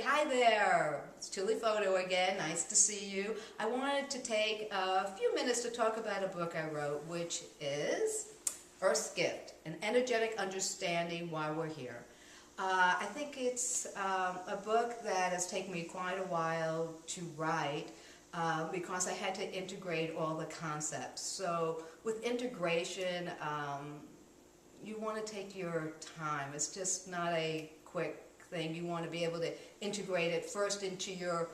hi there. It's Tuly Fodo again. Nice to see you. I wanted to take a few minutes to talk about a book I wrote, which is Earth's Gift, An Energetic Understanding Why We're Here. I think it's a book that has taken me quite a while to write because I had to integrate all the concepts. So with integration, you want to take your time. It's just not a quick thing. You want to be able to integrate it first into your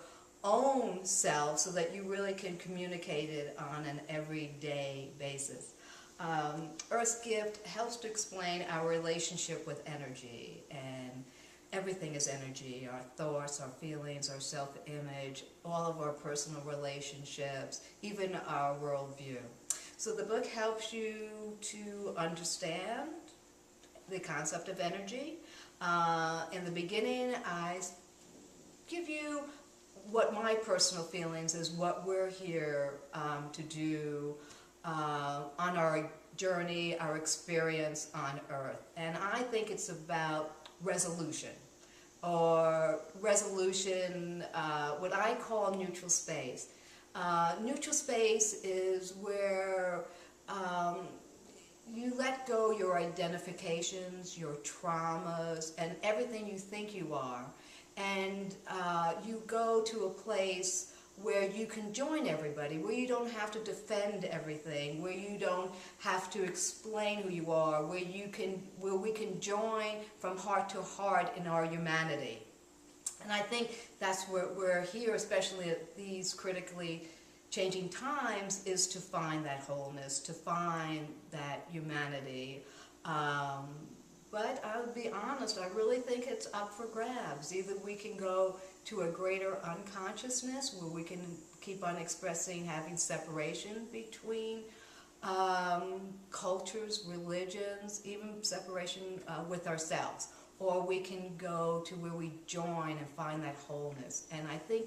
own self so that you really can communicate it on an everyday basis. Earth's Gift helps to explain our relationship with energy, and everything is energy. Our thoughts, our feelings, our self-image, all of our personal relationships, even our worldview. So the book helps you to understand the concept of energy. In the beginning, I give you what my personal feelings is, what we're here to do on our journey, our experience on Earth. And I think it's about resolution, or resolution, what I call neutral space. Neutral space is where you let go your identifications, your traumas, and everything you think you are, and you go to a place where you can join everybody, where you don't have to defend everything, where you don't have to explain who you are, where we can join from heart to heart in our humanity. And I think that's where we're here, especially at these critically changing times, is to find that wholeness, to find that humanity. But I'll be honest, I really think it's up for grabs. Either we can go to a greater unconsciousness where we can keep on expressing, having separation between cultures, religions, even separation with ourselves. Or we can go to where we join and find that wholeness. And I think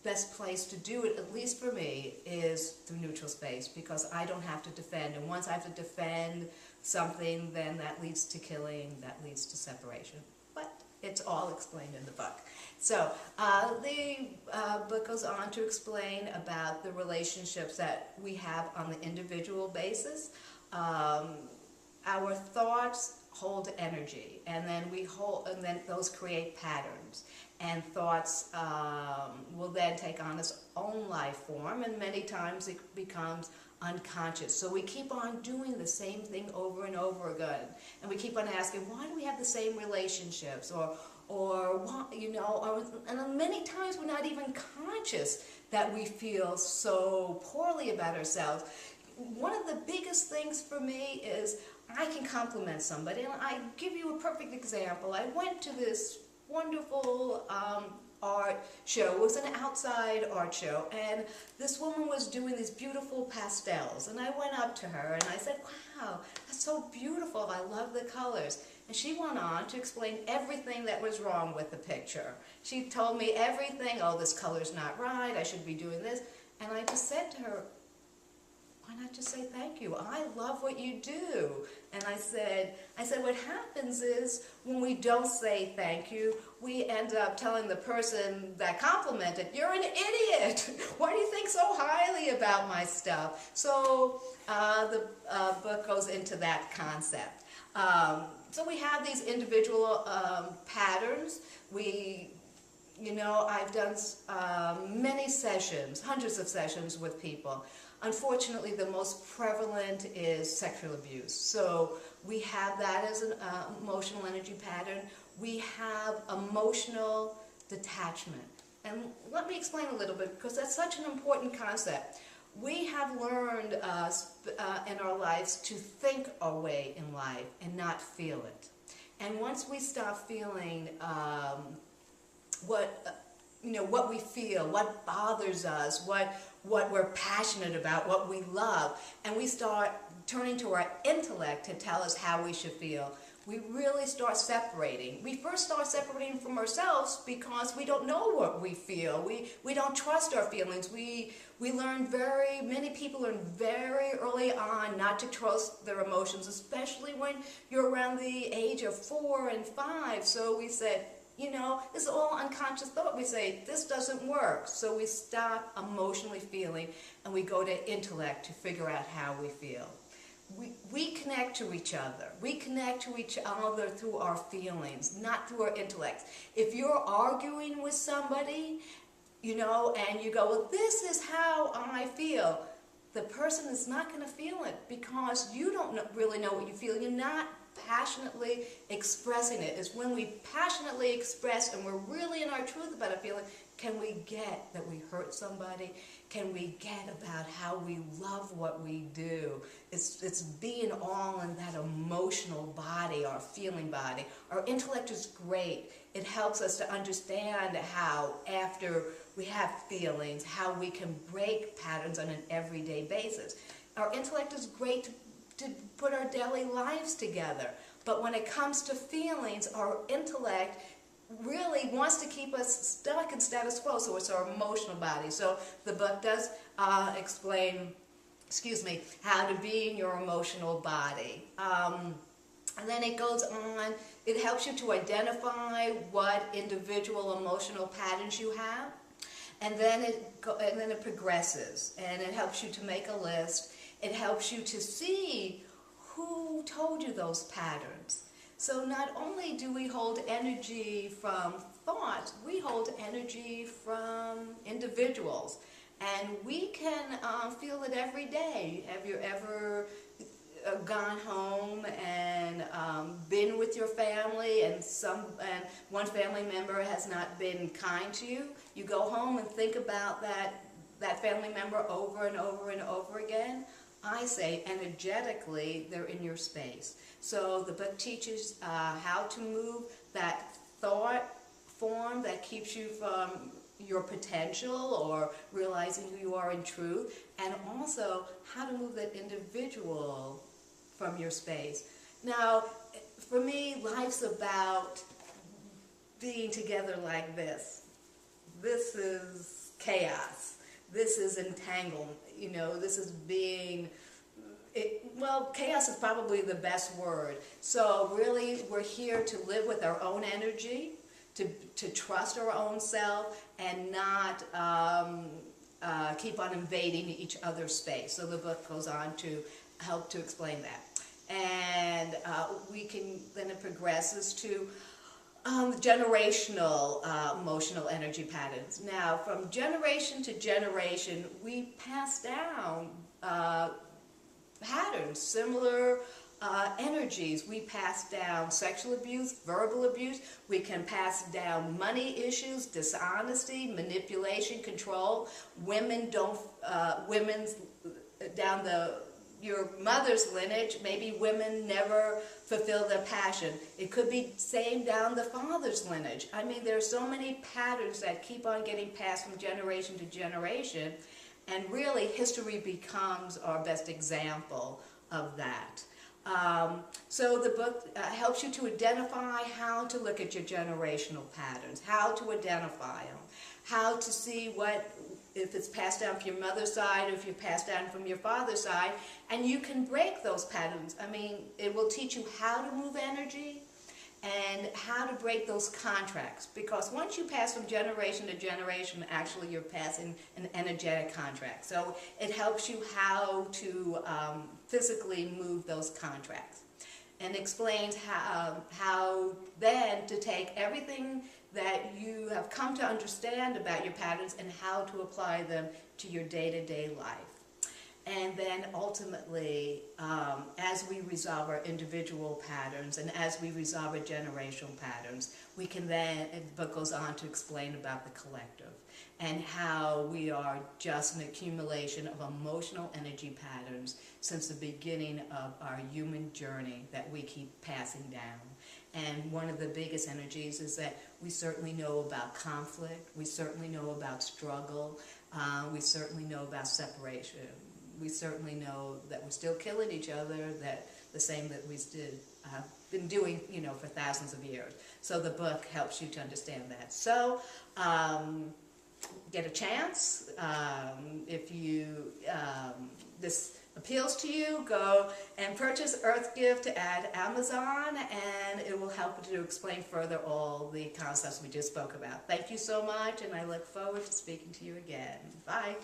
best place to do it, at least for me, is through neutral space, because I don't have to defend. And once I have to defend something, then that leads to killing, that leads to separation. But it's all explained in the book. So the book goes on to explain about the relationships that we have on the individual basis. Our thoughts hold energy, and then those create patterns. And thoughts will then take on its own life form, and many times it becomes unconscious. So we keep on doing the same thing over and over again, and we keep on asking, why do we have the same relationships, and many times we're not even conscious that we feel so poorly about ourselves. One of the biggest things for me is I can compliment somebody, and I give you a perfect example. I went to this wonderful art show. It was an outside art show, and this woman was doing these beautiful pastels, and I went up to her and I said, wow, that's so beautiful, I love the colors. And she went on to explain everything that was wrong with the picture. She told me everything, oh, this color's not right, I should be doing this. And I just said to her, why not just say thank you? I love what you do. And I said, what happens is when we don't say thank you, we end up telling the person that complimented, you're an idiot. Why do you think so highly about my stuff? So the book goes into that concept. So we have these individual patterns. I've done many sessions, hundreds of sessions with people. Unfortunately, the most prevalent is sexual abuse. So we have that as an emotional energy pattern. We have emotional detachment. And let me explain a little bit, because that's such an important concept. We have learned in our lives to think our way in life and not feel it. And once we stop feeling what we feel, what bothers us, what we're passionate about, what we love, and we start turning to our intellect to tell us how we should feel, we really start separating. We first start separating from ourselves because we don't know what we feel. We don't trust our feelings. We learn many people learn very early on not to trust their emotions, especially when you're around the age of 4 and 5. So we said, You know, it's all unconscious thought. We say, this doesn't work. So we stop emotionally feeling and we go to intellect to figure out how we feel. We connect to each other. We connect to each other through our feelings, not through our intellects. If you're arguing with somebody, you know, and you go, well, this is how I feel, the person is not going to feel it because you don't really know what you feel. You're not passionately expressing it. It's when we passionately express and we're really in our truth about a feeling, can we get that we hurt somebody? Can we get about how we love what we do? It's being all in that emotional body, our feeling body. Our intellect is great. It helps us to understand how, after we have feelings, how we can break patterns on an everyday basis. Our intellect is great to put our daily lives together. But when it comes to feelings, our intellect really wants to keep us stuck in status quo, so it's our emotional body. So the book does explain, how to be in your emotional body. And then it goes on, it helps you to identify what individual emotional patterns you have. And then it progresses, and it helps you to make a list. It helps you to see who told you those patterns. So not only do we hold energy from thoughts, we hold energy from individuals. And we can feel it every day. Have you ever gone home and been with your family and one family member has not been kind to you? You go home and think about that family member over and over and over again. I say energetically they're in your space. So the book teaches how to move that thought form that keeps you from your potential or realizing who you are in truth, and also how to move that individual from your space. Now, for me, life's about being together like this. This is chaos. This is entanglement. You know, this is being, chaos is probably the best word. So really, we're here to live with our own energy, to trust our own self, and not keep on invading each other's space. So the book goes on to help to explain that. And then it progresses to generational emotional energy patterns. Now, from generation to generation, we pass down patterns, similar energies. We pass down sexual abuse, verbal abuse. We can pass down money issues, dishonesty, manipulation, control. Your mother's lineage, maybe women never fulfill their passion. It could be same down the father's lineage. I mean, there are so many patterns that keep on getting passed from generation to generation, and really history becomes our best example of that. So the book helps you to identify how to look at your generational patterns, how to identify them, how to see if it's passed down from your mother's side, or if you're passed down from your father's side, and you can break those patterns. I mean, it will teach you how to move energy and how to break those contracts, because once you pass from generation to generation, actually you're passing an energetic contract. So it helps you how to physically move those contracts, and explains how then to take everything that you have come to understand about your patterns and how to apply them to your day-to-day life. And then ultimately, as we resolve our individual patterns and as we resolve our generational patterns, we can then, the book goes on to explain about the collective and how we are just an accumulation of emotional energy patterns since the beginning of our human journey that we keep passing down. And one of the biggest energies is that we certainly know about conflict, we certainly know about struggle, we certainly know about separation. We certainly know that we're still killing each other, that the same that we did, been doing, for thousands of years. So the book helps you to understand that. So get a chance, if you, this appeals to you, go and purchase Earth Gift at Amazon, and it will help to explain further all the concepts we just spoke about. Thank you so much, and I look forward to speaking to you again. Bye.